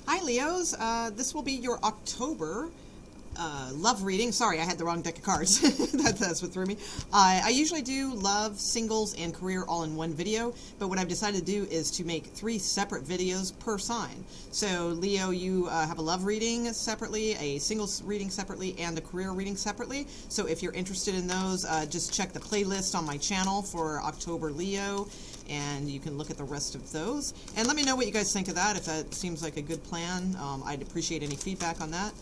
Hi, Leos. This will be your October love reading. Sorry, I had the wrong deck of cards. That's what threw me. I usually do love, singles, and career all in one video, but what I've decided to do is to make 3 separate videos per sign. So, Leo, you have a love reading separately, a singles reading separately, and a career reading separately. So if you're interested in those, just check the playlist on my channel for October Leo, and you can look at the rest of those. And let me know what you guys think of that, if that seems like a good plan. I'd appreciate any feedback on that.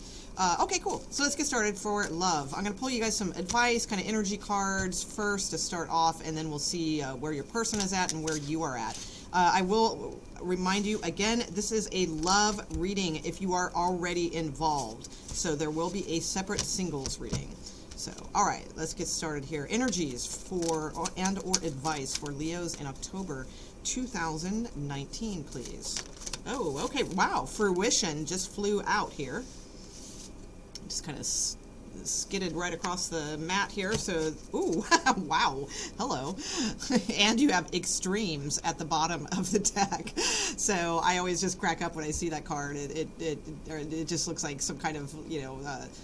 Okay, cool. So let's get started for love. I'm going to pull you guys some advice, kind of energy cards first to start off, and then we'll see where your person is at and where you are at. I will remind you, again, this is a love reading if you are already involved. So there will be a separate singles reading. So, all right, let's get started here. Energies for and or advice for Leos in October 2019, please. Oh, okay. Wow. Fruition just flew out here. Just kind of skidded right across the mat here. So, ooh, wow, hello. And you have extremes at the bottom of the deck. So I always just crack up when I see that card. It just looks like some kind of,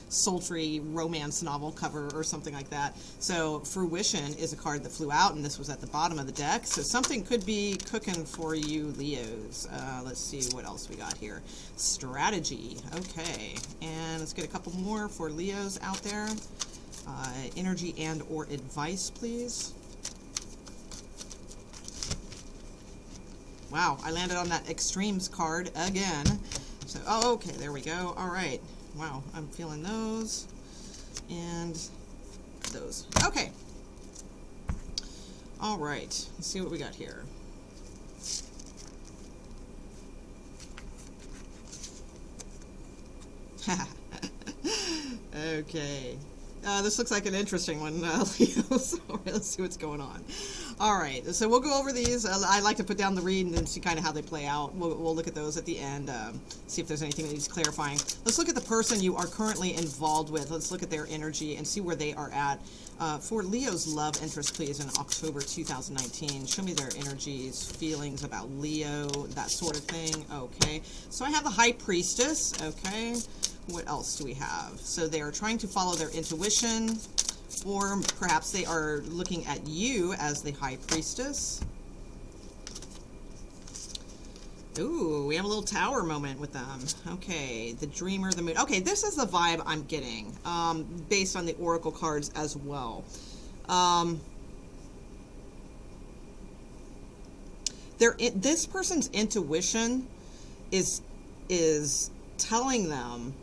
sultry romance novel cover or something like that. So fruition is a card that flew out, and this was at the bottom of the deck. So something could be cooking for you, Leos. Let's see what else we got here. Strategy. Okay, and let's get a couple more for Leos out there. Energy and or advice, please. Wow, I landed on that extremes card again. So, oh, okay, there we go. All right. Wow, I'm feeling those and those. Okay. All right, let's see what we got here. Okay. This looks like an interesting one, Leo. So let's see what's going on. All right, so we'll go over these. I like to put down the read and then see kind of how they play out. We'll look at those at the end, see if there's anything that needs clarifying. Let's look at the person you are currently involved with. Let's look at their energy and see where they are at. For Leo's love interest, please, in October 2019. Show me their energies, feelings about Leo, that sort of thing. Okay, so I have the High Priestess. Okay. What else do we have? So they are trying to follow their intuition, or perhaps they are looking at you as the High Priestess. Ooh, we have a little tower moment with them. Okay, the Dreamer, the Moon. Okay, this is the vibe I'm getting, based on the Oracle cards as well. This person's intuition is telling them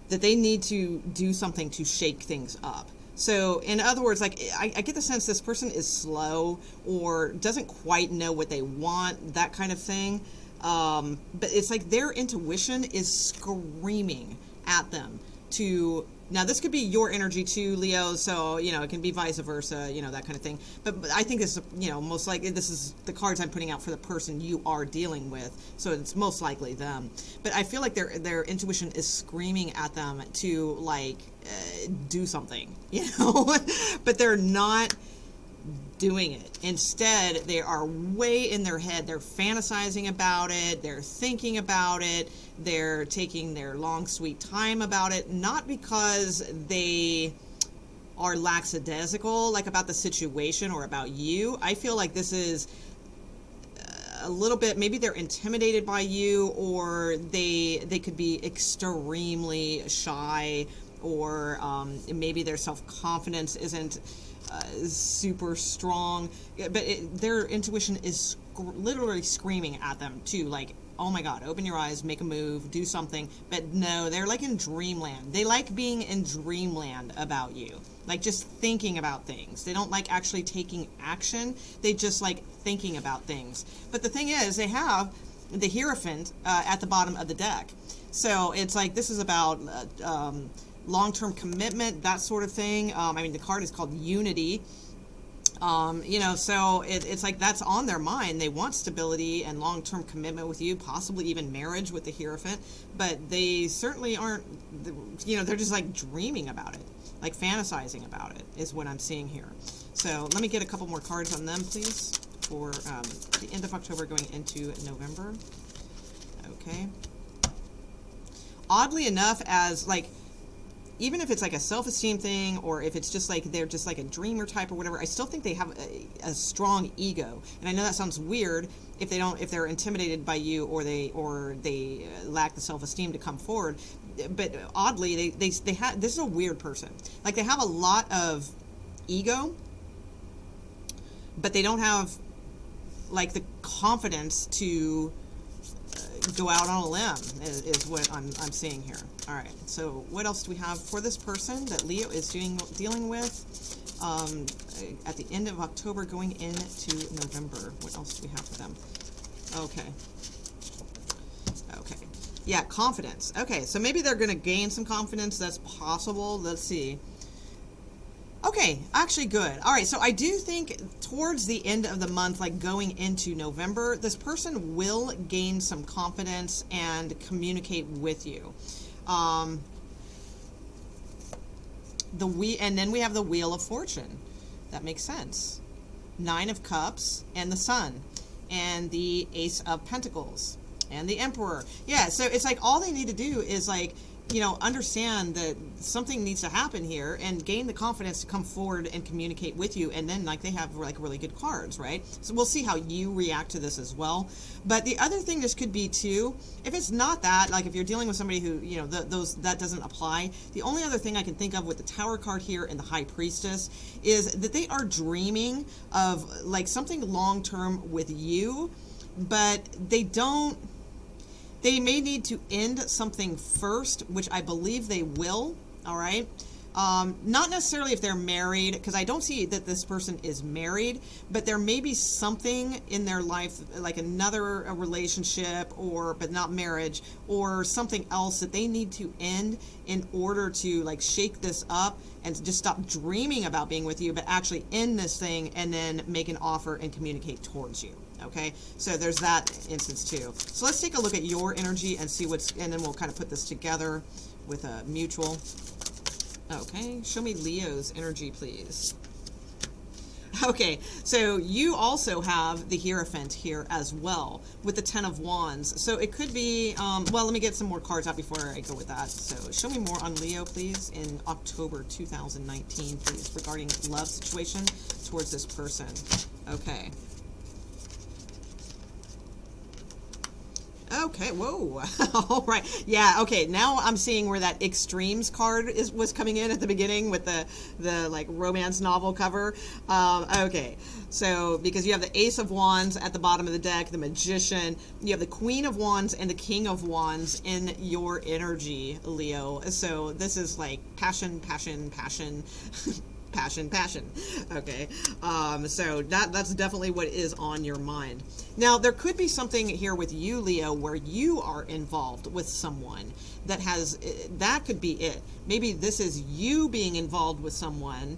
that they need to do something to shake things up. So, in other words, like, I get the sense this person is slow or doesn't quite know what they want, that kind of thing. But it's like their intuition is screaming at them to... Now, this could be your energy too, Leo, so, it can be vice versa, that kind of thing. But I think this, most likely this is the cards I'm putting out for the person you are dealing with, so it's most likely them. But I feel like their intuition is screaming at them to, like, do something, But they're not doing it. Instead, they are way in their head. They're fantasizing about it. They're thinking about it. They're taking their long, sweet time about it, not because they are lackadaisical, like about the situation or about you. I feel like this is a little bit, maybe they're intimidated by you, or they could be extremely shy, or maybe their self-confidence isn't super strong, but their intuition is literally screaming at them too, like, oh my God, open your eyes, make a move, do something. But no, they're like in dreamland. They like being in dreamland about you, like just thinking about things. They don't like actually taking action. They just like thinking about things. But the thing is, they have the Hierophant at the bottom of the deck. So it's like, this is about long-term commitment, that sort of thing. I mean, the card is called Unity. So it's like that's on their mind. They want stability and long-term commitment with you, possibly even marriage with the Hierophant, but they certainly aren't, they're just like dreaming about it, like fantasizing about it is what I'm seeing here. So let me get a couple more cards on them, please, for the end of October going into November. Okay. Oddly enough, as like, even if it's like a self-esteem thing, or if it's just like they're just like a dreamer type or whatever, I still think they have a strong ego. And I know that sounds weird if they're intimidated by you, or they lack the self-esteem to come forward. But oddly, they have, this is a weird person. Like, they have a lot of ego, but they don't have like the confidence to go out on a limb, is what I'm seeing here. All right, so what else do we have for this person that Leo is dealing with at the end of October going into November? What else do we have for them? Okay. Okay. Yeah, confidence. Okay, so maybe they're going to gain some confidence. That's possible. Let's see. Okay, actually good. All right, so I do think towards the end of the month, like going into November, this person will gain some confidence and communicate with you. And then we have the Wheel of Fortune. That makes sense. 9 of Cups and the Sun and the Ace of Pentacles and the Emperor. Yeah, so it's like all they need to do is like, you know, understand that something needs to happen here and gain the confidence to come forward and communicate with you. And then like they have like really good cards, right? So we'll see how you react to this as well. But the other thing this could be too, if it's not that, like if you're dealing with somebody who, you know, that doesn't apply. The only other thing I can think of with the Tower card here and the High Priestess is that they are dreaming of like something long-term with you, but they may need to end something first, which I believe they will, all right? Not necessarily if they're married, because I don't see that this person is married, but there may be something in their life, like another relationship, but not marriage, or something else that they need to end in order to like shake this up and just stop dreaming about being with you, but actually end this thing and then make an offer and communicate towards you. Okay, so there's that instance too. So let's take a look at your energy and see and then we'll kind of put this together with a mutual. Okay, show me Leo's energy, please. Okay, so you also have the Hierophant here as well with the 10 of Wands. So it could be, well, let me get some more cards out before I go with that. So show me more on Leo, please, in October 2019, please, regarding love situation towards this person. Okay. Okay, whoa. All right. Yeah, okay. Now I'm seeing where that extremes card was coming in at the beginning with the like romance novel cover. Okay. So because you have the Ace of Wands at the bottom of the deck, the Magician, you have the Queen of Wands and the King of Wands in your energy, Leo. So this is like passion, passion, passion. Passion. Okay. So that's definitely what is on your mind. Now, there could be something here with you, Leo, where you are involved with someone that could be it. Maybe this is you being involved with someone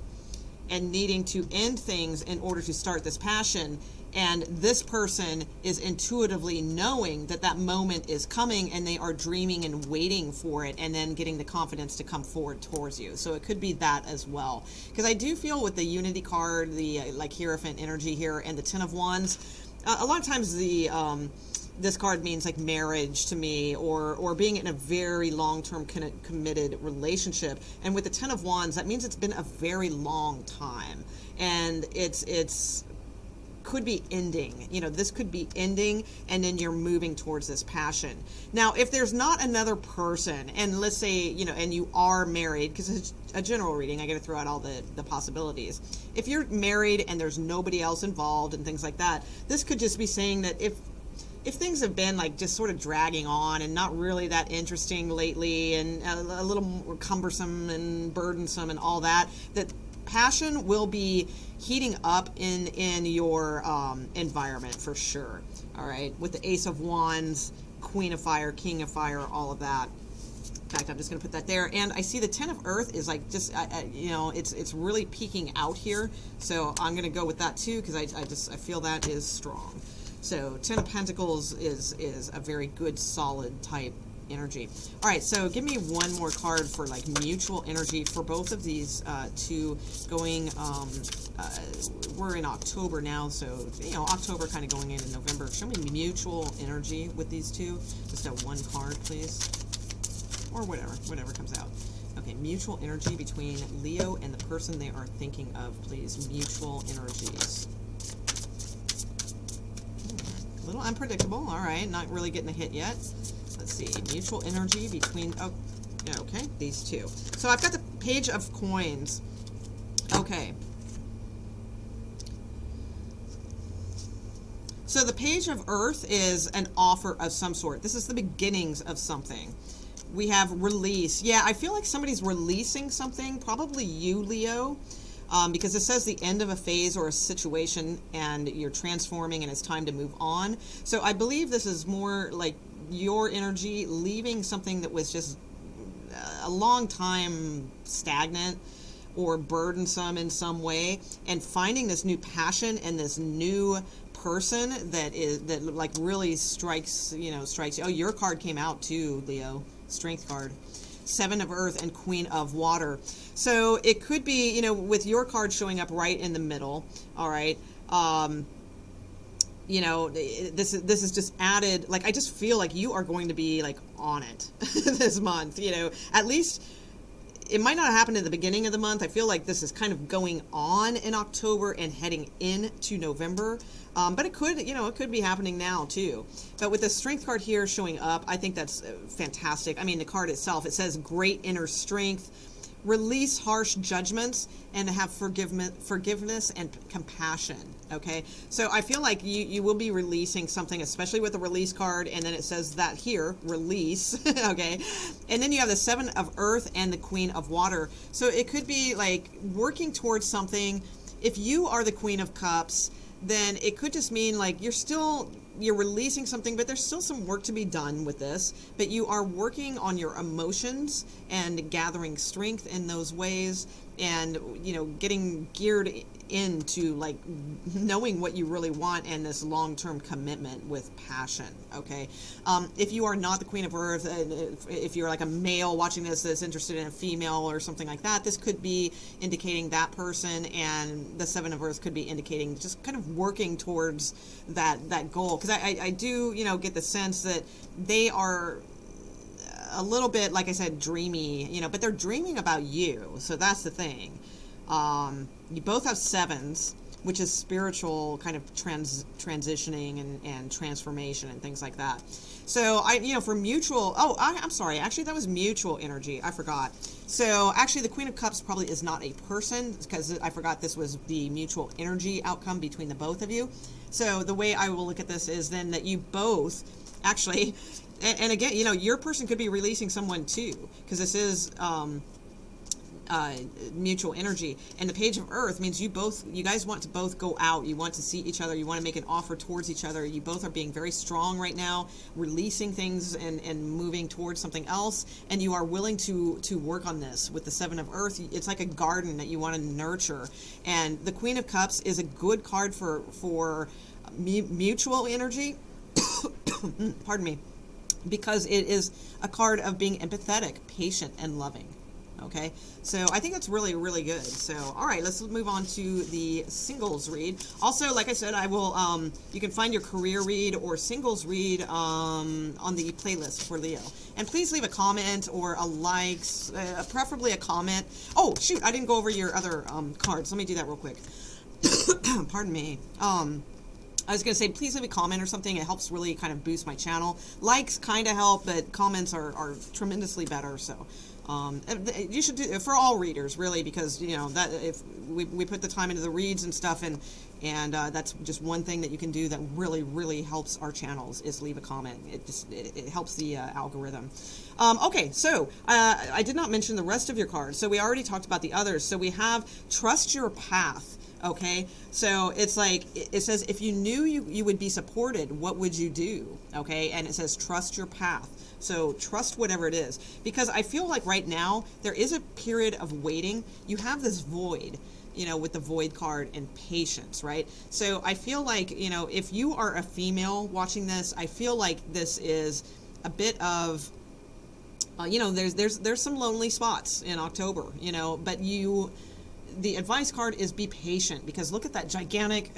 and needing to end things in order to start this passion. And this person is intuitively knowing that that moment is coming and they are dreaming and waiting for it and then getting the confidence to come forward towards you. So it could be that as well. Because I do feel with the Unity card, the like Hierophant energy here and the 10 of Wands, a lot of times this card means like marriage to me or being in a very long-term committed relationship. And with the 10 of Wands, that means it's been a very long time. And it's could be ending. You know, this could be ending and then you're moving towards this passion. Now, if there's not another person, and let's say, you know, and you are married, because it's a general reading, I got to throw out all the possibilities. If you're married and there's nobody else involved and things like that, this could just be saying that if things have been like just sort of dragging on and not really that interesting lately and a little more cumbersome and burdensome and all that, that passion will be heating up in your environment for sure. All right, with the Ace of Wands, Queen of Fire, King of Fire, all of that. In fact, I'm just going to put that there. And I see the 10 of Earth is like just, you know, it's really peeking out here. So I'm going to go with that too because I feel that is strong. So 10 of Pentacles is a very good, solid type energy. All right, so give me one more card for like mutual energy for both of these two going. We're in October now, so you know October kind of going into November. Show me mutual energy with these two. Just a one card, please, or whatever comes out. Okay, mutual energy between Leo and the person they are thinking of, please. Mutual energies. A little unpredictable. All right, not really getting a hit yet. Let's see. Mutual energy between... Oh, okay, these two. So I've got the Page of Coins. Okay. So the Page of Earth is an offer of some sort. This is the beginnings of something. We have release. Yeah, I feel like somebody's releasing something. Probably you, Leo. Because it says the end of a phase or a situation and you're transforming and it's time to move on. So I believe this is more like your energy leaving something that was just a long time stagnant or burdensome in some way and finding this new passion and this new person that like really strikes you. Oh, your card came out too, Leo. Strength card. Seven of Earth and Queen of Water. So it could be, with your card showing up right in the middle. All right. This is just added. Like, I just feel like you are going to be like on it this month. At least it might not happen at the beginning of the month. I feel like this is kind of going on in October and heading into November. But it could be happening now too. But with the Strength card here showing up, I think that's fantastic. I mean, the card itself, it says great inner strength, release harsh judgments, and have forgiveness and compassion. Okay, so I feel like you will be releasing something, especially with the release card, and then it says that here, release. Okay, and then you have the Seven of Earth and the Queen of Water. So it could be like working towards something. If you are the Queen of Cups, then it could just mean like you're releasing something, but there's still some work to be done with this. But you are working on your emotions and gathering strength in those ways, and getting geared into like knowing what you really want and this long-term commitment with passion. Okay, if you are not the Queen of Earth, if you're like a male watching this that's interested in a female or something like that, this could be indicating that person, and the Seven of Earth could be indicating just kind of working towards that goal. Because I do get the sense that they are a little bit, like I said, dreamy, but they're dreaming about you. So that's the thing. You both have sevens, which is spiritual kind of transitioning and transformation and things like that. So for mutual, I'm sorry, actually that was mutual energy. I forgot. So actually the Queen of Cups probably is not a person, because I forgot this was the mutual energy outcome between the both of you. So the way I will look at this is then that you both actually, and again, your person could be releasing someone too, because this is, mutual energy. And the Page of Earth means you guys want to both go out, you want to see each other, you want to make an offer towards each other. You both are being very strong right now, releasing things and moving towards something else, and you are willing to work on this. With the Seven of Earth, it's like a garden that you want to nurture, and the Queen of Cups is a good card for mutual energy. Pardon me, because it is a card of being empathetic, patient, and loving. Okay, so I think that's really, really good. So, all right, let's move on to the singles read. Also, like I said, I will, you can find your career read or singles read on the playlist for Leo. And please leave a comment or a like, preferably a comment. Oh, shoot, I didn't go over your other cards. Let me do that real quick. Pardon me. I was going to say, please leave a comment or something. It helps really kind of boost my channel. Likes kind of help, but comments are tremendously better. So you should do for all readers, really, because that if we put the time into the reads and stuff, and that's just one thing that you can do that really, really helps our channels is leave a comment. It helps the algorithm. Okay, so I did not mention the rest of your cards. So we already talked about the others. So we have Trust Your Path. Okay, so it's like, it says, if you knew you would be supported, what would you do? Okay, and it says trust your path. So trust whatever it is, because I feel like right now there is a period of waiting. You have this void, with the void card and patience, right? So I feel like, if you are a female watching this, I feel like this is a bit of There's some lonely spots in October, but the advice card is be patient, because look at that gigantic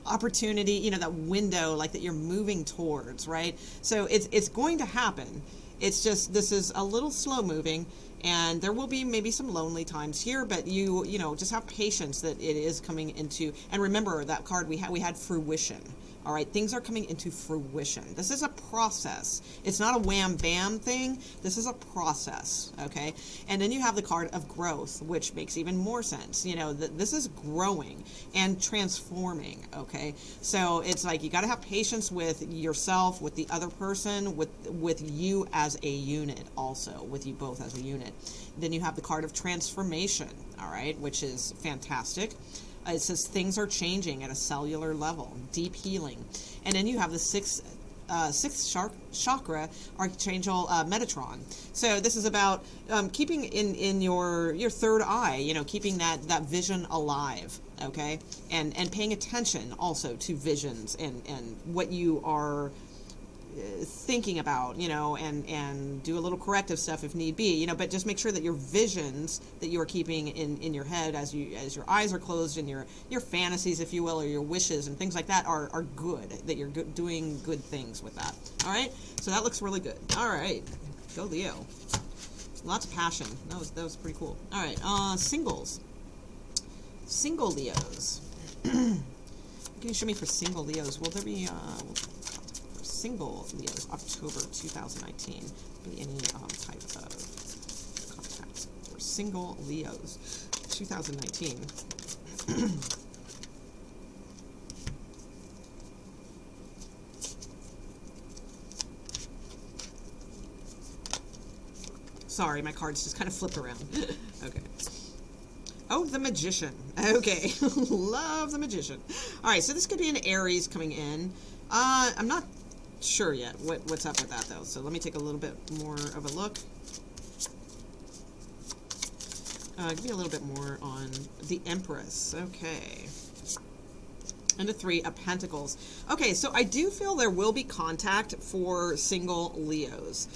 opportunity, that window like that you're moving towards, right? So it's going to happen. It's just, this is a little slow moving, and there will be maybe some lonely times here, but just have patience that it is coming into, and remember that card we had fruition. All right, things are coming into fruition. This is a process. It's not a wham bam thing. This is a process, okay? And then you have the card of growth, which makes even more sense. This is growing and transforming, okay? So it's like you got to have patience with yourself, with the other person, with you as a unit also, with you both as a unit. Then you have the card of transformation, all right, which is fantastic. It says things are changing at a cellular level, deep healing. And then you have the sixth chakra, Archangel Metatron. So this is about keeping in your third eye, keeping that vision alive, okay? And paying attention also to visions and what you are thinking about, and do a little corrective stuff if need be, but just make sure that your visions that you are keeping in your head as your eyes are closed, and your fantasies, if you will, or your wishes and things like that are good, that you're doing good things with that. All right, so that looks really good. All right, go Leo. Lots of passion. That was pretty cool. All right, single Leos. Can you show me for single Leos? Will there be single Leos, October 2019, be any type of contact for single Leos 2019? Sorry, my cards just kind of flipped around. Okay. Oh, the Magician. Okay. Love the Magician. All right, so this could be an Aries coming in. I'm not sure yet what's up with that, though, so let me take a little bit more of a look. Give me a little bit more on the Empress. Okay, and the Three of Pentacles. Okay, so I do feel there will be contact for single Leos.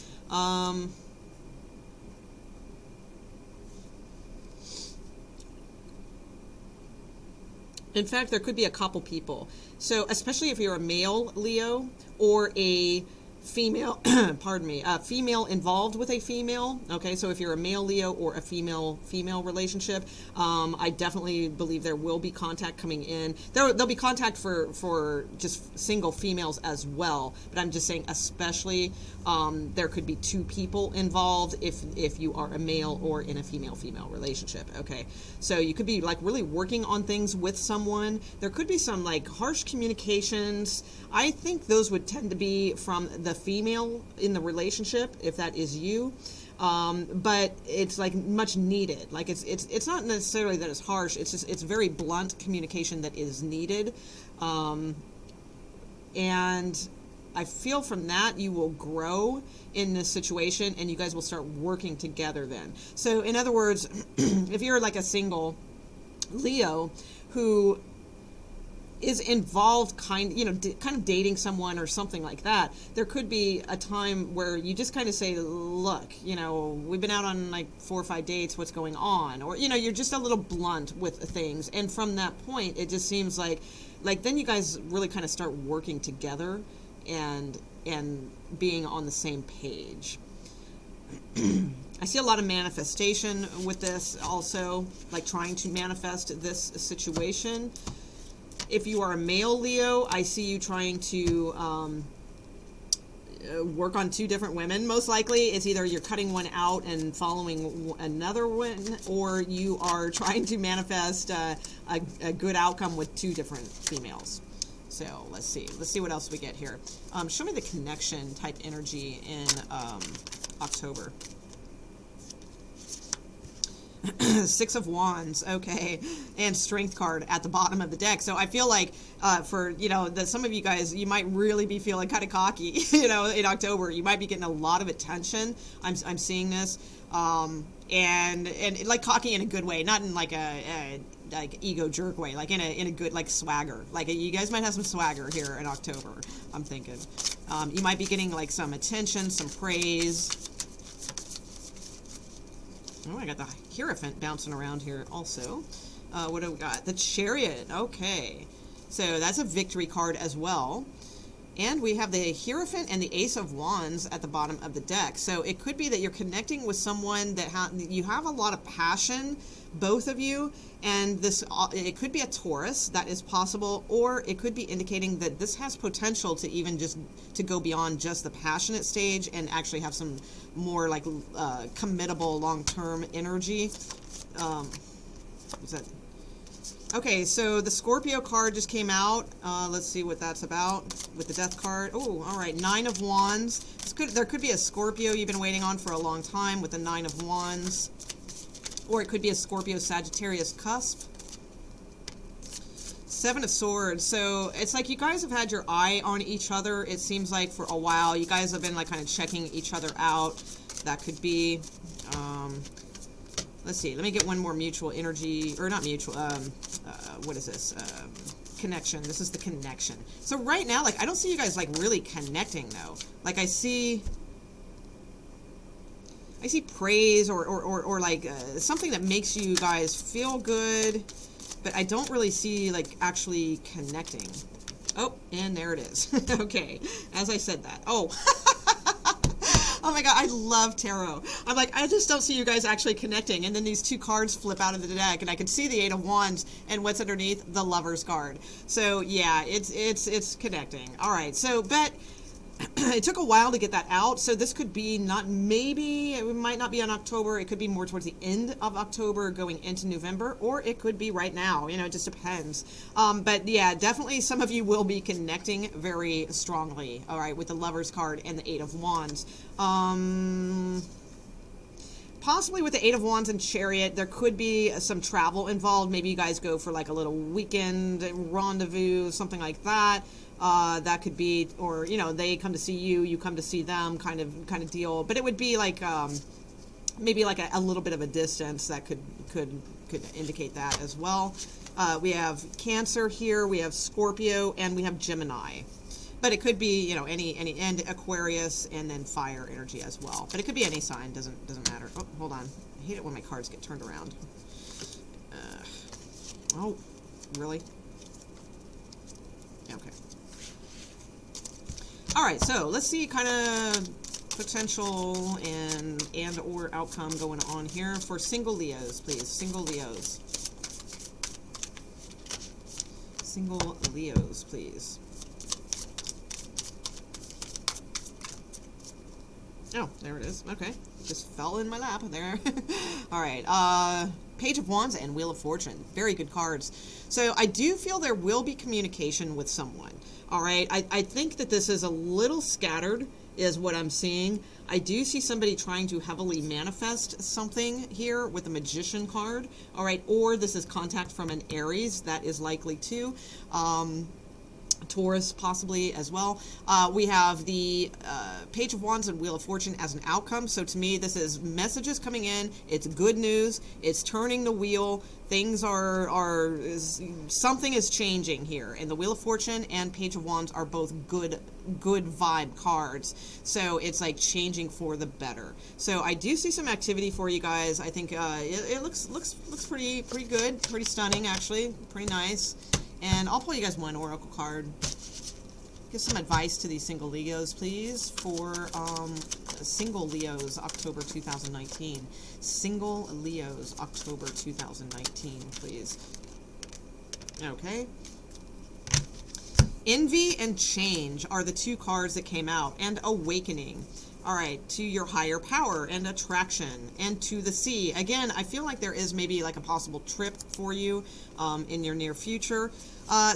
In fact, there could be a couple people. So especially if you're a male Leo or a female, pardon me, a female involved with a female. Okay, so if you're a male Leo or a female relationship, I definitely believe there will be contact coming in. There'll be contact for just single females as well. But I'm just saying, especially there could be two people involved if you are a male or in a female relationship. Okay, so you could be like really working on things with someone. There could be some like harsh communications. I think those would tend to be from the female in the relationship, if that is you. But it's like much needed. Like it's not necessarily that it's harsh. It's just, it's very blunt communication that is needed. And I feel from that you will grow in this situation, and you guys will start working together then. So in other words, if you're like a single Leo who is involved kind of dating someone or something like that, there could be a time where you just kind of say, look, we've been out on like 4 or 5 dates, what's going on? Or, you're just a little blunt with things. And from that point, it just seems like then you guys really kind of start working together and being on the same page. I see a lot of manifestation with this also, like trying to manifest this situation. If you are a male Leo, I see you trying to work on 2 different women. Most likely, it's either you're cutting one out and following another one, or you are trying to manifest a good outcome with 2 different females. So let's see what else we get here. Show me the connection type energy in October. 6 of Wands, okay, and Strength card at the bottom of the deck. So I feel like for that some of you guys, you might really be feeling kind of cocky, in October. You might be getting a lot of attention. I'm seeing this, and like cocky in a good way, not in like a like ego jerk way, like in a good like swagger. Like you guys might have some swagger here in October. I'm thinking you might be getting like some attention, some praise. Oh, I got the Hierophant bouncing around here also. What do we got? The Chariot. Okay. So that's a victory card as well. And we have the Hierophant and the Ace of Wands at the bottom of the deck. So it could be that you're connecting with someone that you have a lot of passion, both of you, and this it could be a Taurus, that is possible, or it could be indicating that this has potential to even just to go beyond just the passionate stage and actually have some more like committable long-term energy. Is that? Okay, so the Scorpio card just came out. Let's see what that's about with the Death card. Oh, all right, Nine of Wands. There could be a Scorpio you've been waiting on for a long time with the Nine of Wands. Or it could be a Scorpio-Sagittarius cusp. Seven of Swords. So it's like you guys have had your eye on each other, it seems like, for a while. You guys have been like kind of checking each other out. That could be... let's see, let me get one more mutual energy, or not mutual, what is this? Connection. This is the connection. So right now, like, I don't see you guys, like, really connecting, though. Like, I see praise or like, something that makes you guys feel good, but I don't really see, like, actually connecting. Oh, and there it is. Okay, as I said that. Oh, oh my god, I love tarot. I'm like, I just don't see you guys actually connecting. And then these two cards flip out of the deck, and I can see the Eight of Wands, and what's underneath? The Lover's card. So yeah, it's connecting. All right, so but it took a while to get that out. So this could be maybe it might not be in October. It could be more towards the end of October, going into November, or it could be right now. You know, it just depends. But yeah, definitely some of you will be connecting very strongly. All right, with the Lover's card and the Eight of Wands. Possibly with the Eight of Wands and Chariot, there could be some travel involved. Maybe you guys go for like a little weekend rendezvous, something like that. That could be, or, you know, they come to see you, you come to see them, kind of deal. But it would be like, maybe like a little bit of a distance that could indicate that as well. We have Cancer here, we have Scorpio, and we have Gemini. But it could be, you know, any and Aquarius, and then fire energy as well. But it could be any sign, doesn't matter. Oh, hold on. I hate it when my cards get turned around. Oh, really? Okay. All right, so let's see kind of potential and or outcome going on here for single Leos, please. Single Leos. Single Leos, please. Oh, there it is. Okay. Just fell in my lap there. All right. Page of Wands and Wheel of Fortune. Very good cards. So I do feel there will be communication with someone. All right. I think that this is a little scattered is what I'm seeing. I do see somebody trying to heavily manifest something here with the Magician card. All right. Or this is contact from an Aries. That is likely too. Taurus possibly as well. We have the Page of Wands and Wheel of Fortune as an outcome. So to me, this is messages coming in. It's good news. It's turning the wheel. Things something is changing here. And the Wheel of Fortune and Page of Wands are both good vibe cards. So it's like changing for the better. So I do see some activity for you guys. I think it looks pretty good, pretty stunning actually, pretty nice. And I'll pull you guys one oracle card. Give some advice to these single Leos, please, for single Leos, October 2019. Single Leos, October 2019, please. Okay. Envy and Change are the two cards that came out, and Awakening. All right, to your higher power and attraction, and to the sea. Again, I feel like there is maybe like a possible trip for you in your near future.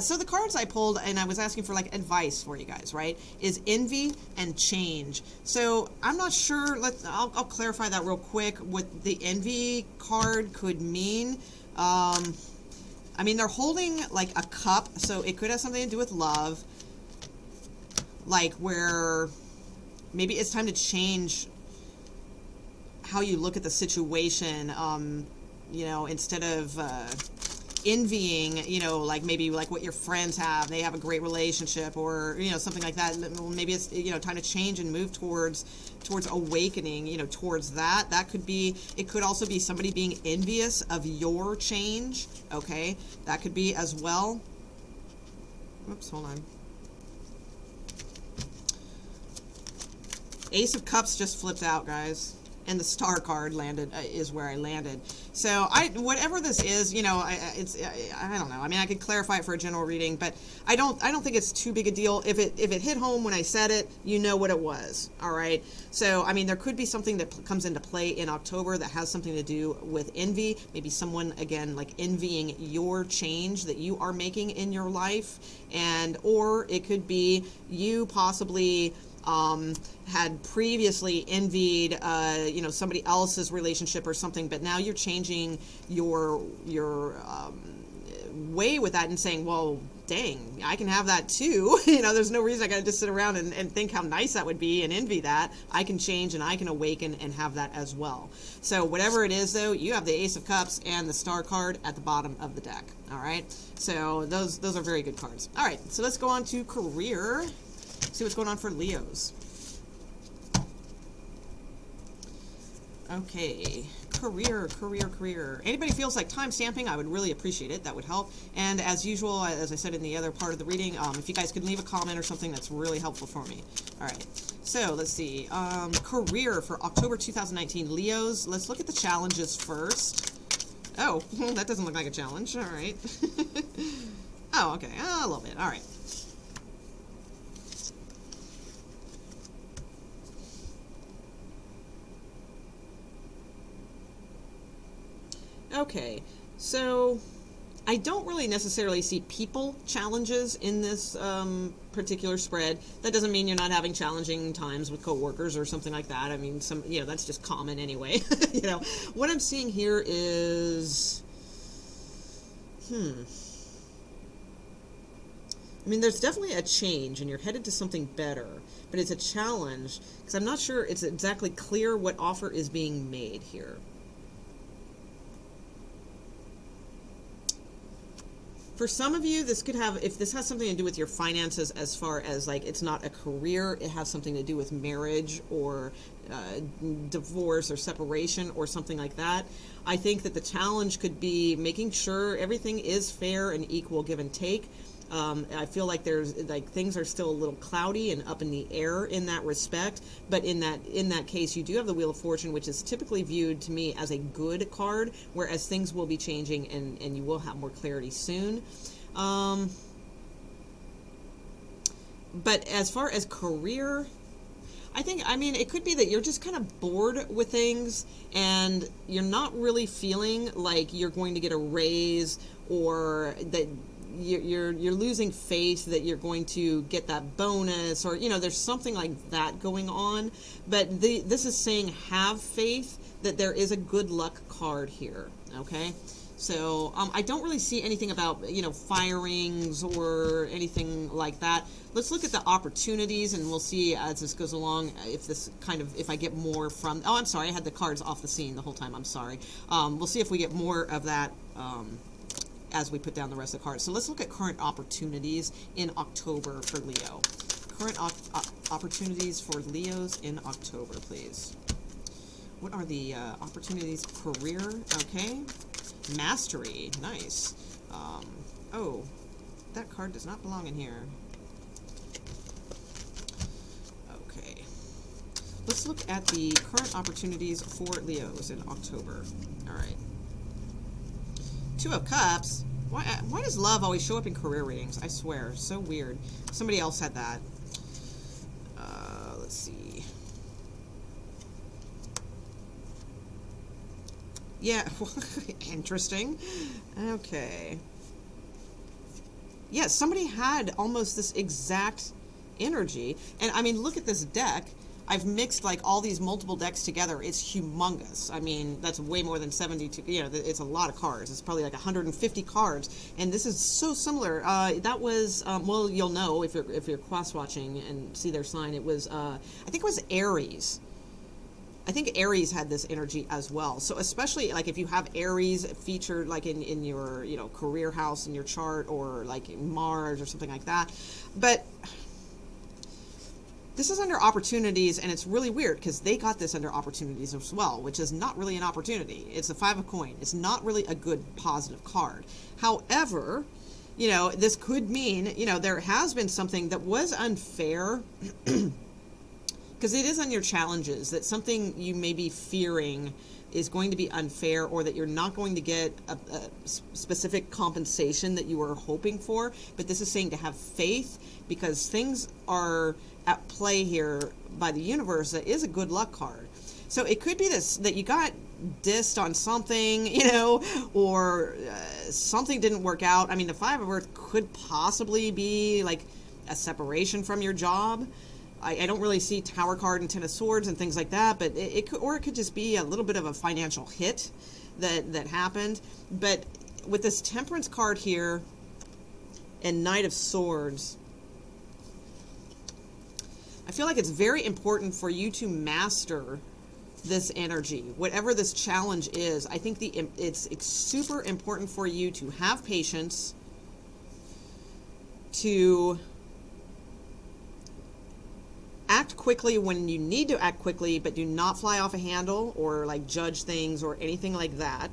So the cards I pulled, and I was asking for like advice for you guys, right, is Envy and Change. So I'm not sure. I'll clarify that real quick. What the Envy card could mean. I mean, they're holding like a cup, so it could have something to do with love, like where maybe it's time to change how you look at the situation. You know, instead of envying, you know, like maybe like what your friends have, they have a great relationship, or, you know, something like that. Maybe it's, you know, time to change and move towards awakening, you know, towards that. That could be, it could also be somebody being envious of your change. Okay, that could be as well. Oops, hold on. Ace of Cups just flipped out, guys, and the Star card landed, is where I landed. So whatever this is, you know, I don't know. I mean, I could clarify it for a general reading, but I don't think it's too big a deal. If it hit home when I said it, you know what it was. All right. So I mean, there could be something that comes into play in October that has something to do with envy. Maybe someone, again, like envying your change that you are making in your life, or it could be you possibly had previously envied, you know, somebody else's relationship or something, but now you're changing your way with that and saying, well, dang, I can have that too. You know, there's no reason I got to just sit around and think how nice that would be and envy that. I can change and I can awaken and have that as well. So whatever it is, though, you have the Ace of Cups and the Star card at the bottom of the deck. All right. So those are very good cards. All right. So let's go on to career. See what's going on for Leos. Okay, career. Anybody feels like time stamping, I would really appreciate it. That would help. And as usual, as I said in the other part of the reading, if you guys could leave a comment or something, that's really helpful for me. All right, so let's see. Career for October 2019. Leos, let's look at the challenges first. Oh, that doesn't look like a challenge. All right. Oh, okay, a little bit. All right. Okay, so I don't really necessarily see people challenges in this particular spread. That doesn't mean you're not having challenging times with coworkers or something like that. I mean, you know, that's just common anyway. You know, what I'm seeing here is, I mean, there's definitely a change and you're headed to something better, but it's a challenge because I'm not sure it's exactly clear what offer is being made here. For some of you, this could have, if this has something to do with your finances, as far as like it's not a career, it has something to do with marriage or divorce or separation or something like that. I think that the challenge could be making sure everything is fair and equal give and take. I feel like there's like things are still a little cloudy and up in the air in that respect, but in that case, you do have the Wheel of Fortune, which is typically viewed to me as a good card, whereas things will be changing and you will have more clarity soon. But as far as career, I mean, it could be that you're just kind of bored with things and you're not really feeling like you're going to get a raise, or that you're losing faith that you're going to get that bonus, or, you know, there's something like that going on. But this is saying have faith that there is a good luck card here, okay? So I don't really see anything about, you know, firings or anything like that. Let's look at the opportunities, and we'll see as this goes along if I get more from. Oh, I'm sorry, I had the cards off the scene the whole time. I'm sorry. We'll see if we get more of that as we put down the rest of the cards. So let's look at current opportunities in October for Leo. Current opportunities for Leos in October, please. What are the opportunities? Career, okay. Mastery, nice. Oh, that card does not belong in here. Okay. Let's look at the current opportunities for Leos in October. All right. Two of Cups. Why does love always show up in career readings? I swear, so weird. Somebody else had that. Let's see. Yeah, interesting. Okay. Yeah, somebody had almost this exact energy. And I mean, look at this deck. I've mixed like all these multiple decks together. It's humongous. I mean, that's way more than 72. You know, it's a lot of cards. It's probably like 150 cards, and this is so similar. That was well, you'll know if you're cross watching and see their sign. It was I think it was Aries. I think Aries had this energy as well. So especially like if you have Aries featured like in your, you know, career house in your chart, or like Mars or something like that. But this is under opportunities, and it's really weird because they got this under opportunities as well, which is not really an opportunity. It's the Five of Coins. It's not really a good positive card. However, you know, this could mean, you know, there has been something that was unfair because it is on your challenges, that something you may be fearing is going to be unfair, or that you're not going to get a specific compensation that you were hoping for. But this is saying to have faith, because things are at play here by the universe. That is a good luck card. So it could be this, that you got dissed on something, you know, or something didn't work out. I mean, the Five of Earth could possibly be like a separation from your job. I don't really see Tower card and Ten of Swords and things like that, but it could, or it could just be a little bit of a financial hit that happened. But with this Temperance card here and Knight of Swords, I feel like it's very important for you to master this energy, whatever this challenge is. I think it's super important for you to have patience, to act quickly when you need to act quickly, but do not fly off a handle or like judge things or anything like that.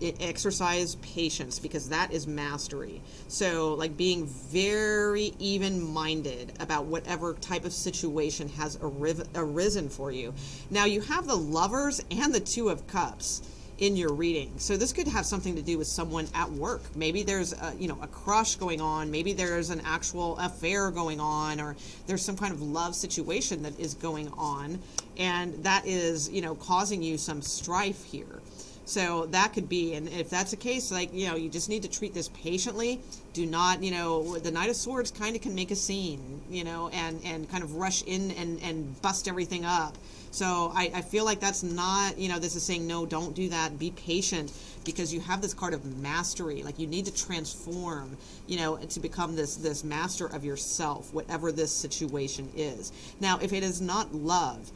Exercise patience, because that is mastery. So like being very even-minded about whatever type of situation has arisen for you. Now you have the Lovers and the Two of Cups in your reading. So this could have something to do with someone at work. Maybe there's a, you know, a crush going on. Maybe there's an actual affair going on, or there's some kind of love situation that is going on, and that is, you know, causing you some strife here. So that could be, and if that's the case, like, you know, you just need to treat this patiently. Do not, you know, the Knight of Swords kind of can make a scene, you know, and kind of rush in and bust everything up. So I feel like that's not, you know, this is saying, no, don't do that. Be patient, because you have this card of mastery. Like, you need to transform, you know, to become this master of yourself, whatever this situation is. Now, if it is not love,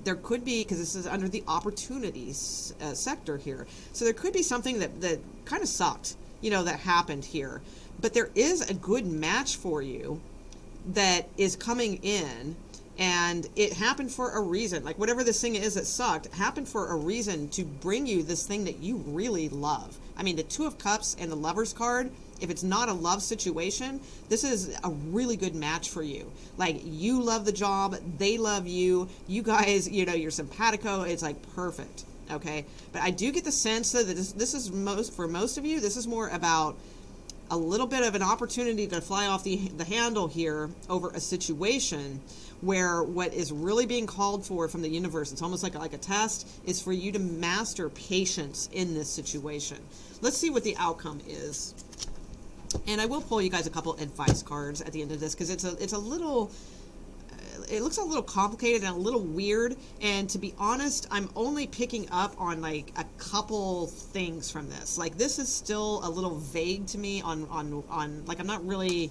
there could be, because this is under the opportunities sector here, so there could be something that kind of sucked, you know, that happened here. But there is a good match for you that is coming in, and it happened for a reason. Like, whatever this thing is that sucked happened for a reason to bring you this thing that you really love. I mean, the Two of Cups and the Lovers card, if it's not a love situation, this is a really good match for you. Like, you love the job, they love you, you guys, you know, you're simpatico, it's like perfect, okay? But I do get the sense that this is for most of you, this is more about a little bit of an opportunity to fly off the handle here over a situation where what is really being called for from the universe, it's almost like a test, is for you to master patience in this situation. Let's see what the outcome is. And I will pull you guys a couple advice cards at the end of this, because it's a little, it looks a little complicated and a little weird. And to be honest, I'm only picking up on like a couple things from this. Like, this is still a little vague to me on like, I'm not really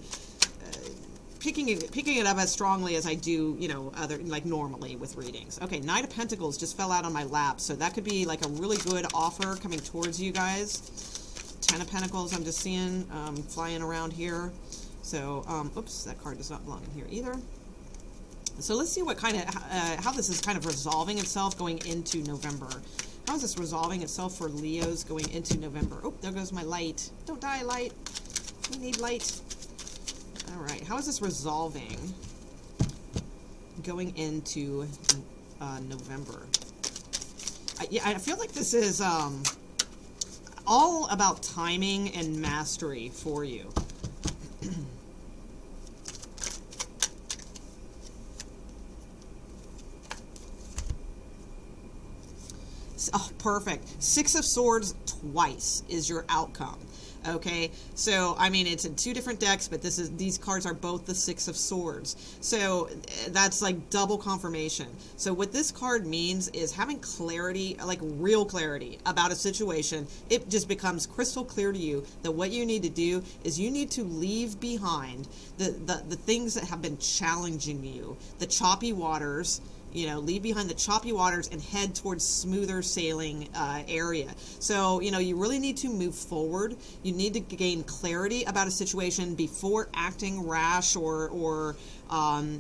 picking it up as strongly as I do, you know, other, like, normally with readings. Okay, Knight of Pentacles just fell out on my lap, so that could be like a really good offer coming towards you guys. Ten of Pentacles I'm just seeing flying around here. So, oops, that card does not belong in here either. So let's see what kind of, how this is kind of resolving itself going into November. How is this resolving itself for Leos going into November? Oh, there goes my light. Don't die, light. We need light. All right, how is this resolving going into November? I feel like this is all about timing and mastery for you. Oh, perfect. Six of Swords twice is your outcome. Okay, so I mean, it's in two different decks, but these cards are both the Six of Swords. So that's like double confirmation. So what this card means is having clarity, like real clarity about a situation. It just becomes crystal clear to you that what you need to do is you need to leave behind the things that have been challenging you, the choppy waters, You know, leave behind the choppy waters and head towards smoother sailing area. So, you know, you really need to move forward. You need to gain clarity about a situation before acting rash or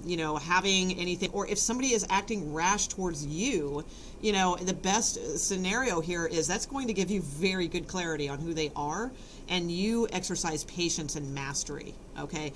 you know, having anything. Or if somebody is acting rash towards you, you know, the best scenario here is that's going to give you very good clarity on who they are, and you exercise patience and mastery. Okay.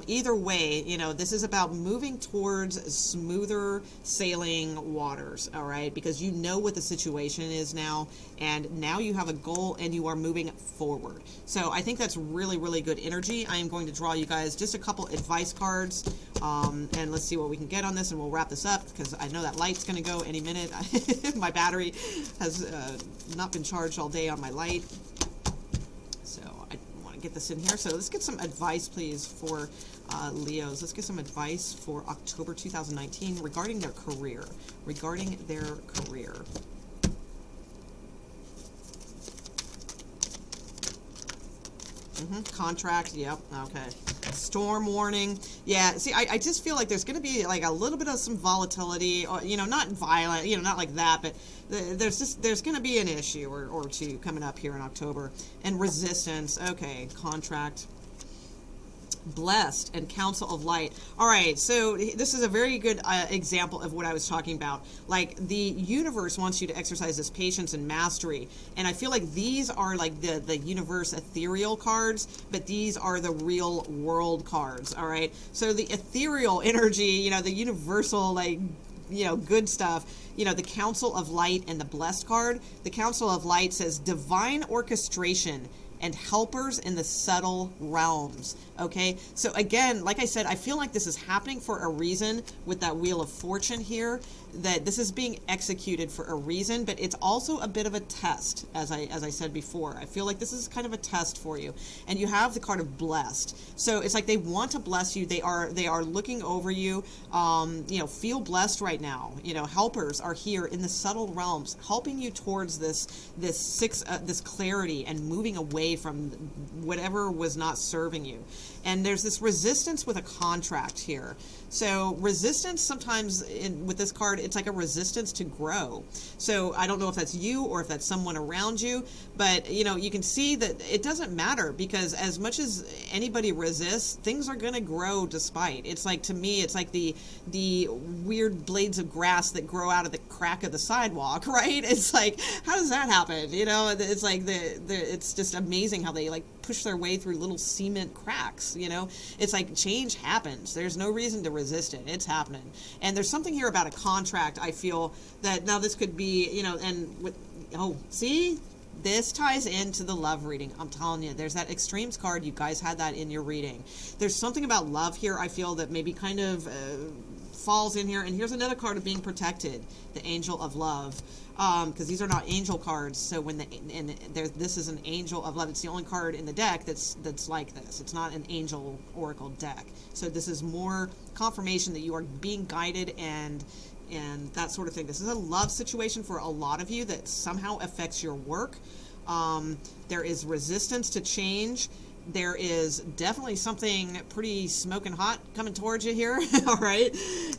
Either way, you know, this is about moving towards smoother sailing waters. All right. Because you know what the situation is now, and now you have a goal and you are moving forward. So I think that's really, really good energy. I am going to draw you guys just a couple advice cards, and let's see what we can get on this, and we'll wrap this up because I know that light's going to go any minute. My battery has not been charged all day on my light. So I want to get this in here. So let's get some advice, please, for Leos. Let's get some advice for October 2019 regarding their career. Regarding their career. Contract, yep, okay. Storm warning. Yeah, see, I just feel like there's going to be like a little bit of some volatility, or, you know, not violent, you know, not like that, but there's going to be an issue or two coming up here in October. And resistance, okay, contract. Blessed and counsel of light. All right, so this is a very good example of what I was talking about. Like, the universe wants you to exercise this patience and mastery, and I feel like these are like the universe ethereal cards, but these are the real world cards. All right, so the ethereal energy, you know, the universal, like, you know, good stuff, you know, the counsel of light and the blessed card. The counsel of light says divine orchestration and helpers in the subtle realms. Okay, so again, like I said, I feel like this is happening for a reason with that Wheel of Fortune here, that this is being executed for a reason, but it's also a bit of a test, as I said before. I feel like this is kind of a test for you. And you have the card of blessed. So it's like they want to bless you. They are looking over you. You know, feel blessed right now. You know, helpers are here in the subtle realms, helping you towards this clarity and moving away from whatever was not serving you. And there's this resistance with a contract here. So resistance sometimes with this card, it's like a resistance to grow. So I don't know if that's you or if that's someone around you, but you know, you can see that it doesn't matter, because as much as anybody resists, things are going to grow despite. It's like, to me, it's like the weird blades of grass that grow out of the crack of the sidewalk, right? It's like, how does that happen? You know, it's like it's just amazing how they like push their way through little cement cracks. You know, it's like change happens. There's no reason to resist it. It's happening. And there's something here about a contract. I feel that now this could be, you know, and with, oh, see, this ties into the love reading. I'm telling you, there's that extremes card. You guys had that in your reading. There's something about love here, I feel, that maybe kind of falls in here. And here's another card of being protected, the Angel of Love. Because these are not angel cards, so when this is an Angel of Love. It's the only card in the deck that's like this. It's not an angel oracle deck. So this is more confirmation that you are being guided and that sort of thing. This is a love situation for a lot of you that somehow affects your work. There is resistance to change. There is definitely something pretty smoking hot coming towards you here, all right?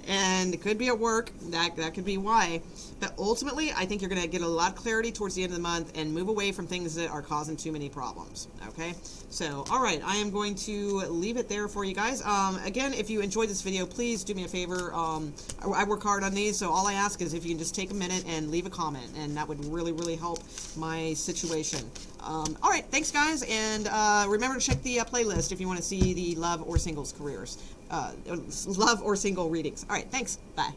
And it could be at work. That could be why. But ultimately, I think you're going to get a lot of clarity towards the end of the month and move away from things that are causing too many problems, okay? So, all right, I am going to leave it there for you guys. Again, if you enjoyed this video, please do me a favor. I work hard on these, so all I ask is if you can just take a minute and leave a comment, and that would really, really help my situation. All right, thanks, guys, and remember to check the playlist if you want to see the love or singles careers, love or single readings. All right, thanks. Bye.